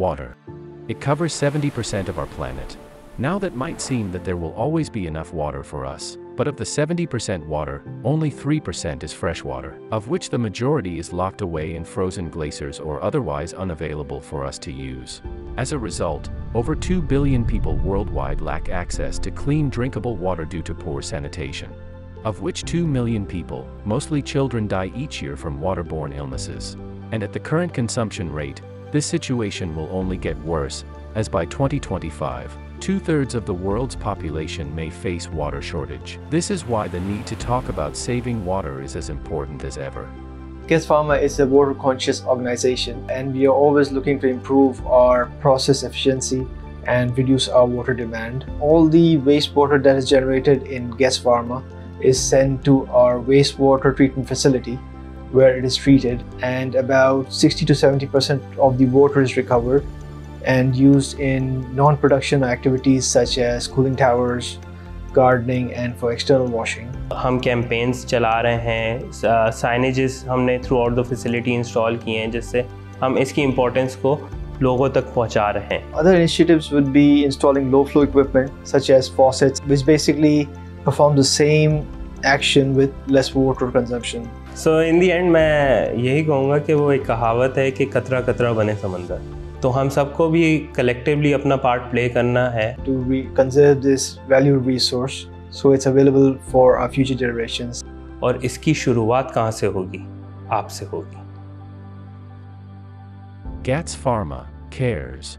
Water. It covers 70% of our planet. Now that might seem that there will always be enough water for us, but of the 70% water, only 3% is fresh water, of which the majority is locked away in frozen glaciers or otherwise unavailable for us to use. As a result, over 2 billion people worldwide lack access to clean drinkable water due to poor sanitation, of which 2 million people, mostly children, die each year from waterborne illnesses. And at the current consumption rate, this situation will only get worse, as by 2025, 2/3 of the world's population may face water shortage. This is why the need to talk about saving water is as important as ever. Getz Pharma is a water-conscious organization, and we are always looking to improve our process efficiency and reduce our water demand. All the wastewater that is generated in Getz Pharma is sent to our wastewater treatment facility, where it is treated, and about 60 to 70% of the water is recovered and used in non-production activities such as cooling towers, gardening, and for external washing. हम campaigns चला रहे हैं, signages हमने through out the facility install किए हैं, जिससे हम इसकी इम्पोर्टेंस को लोगों तक पहुंचा रहे हैं. Other initiatives would be installing low flow equipment such as faucets, which basically perform the same action with less water consumption. So in the end मैं यही कहूँगा कि वो एक कहावत है कि कतरा कतरा बने समंदर. तो हम सबको भी कलेक्टिवली अपना पार्ट प्ले करना है. To conserve this valuable resource so it's available for our future generations. और इसकी शुरुआत कहाँ से होगी? आपसे होगी. Getz Pharma cares.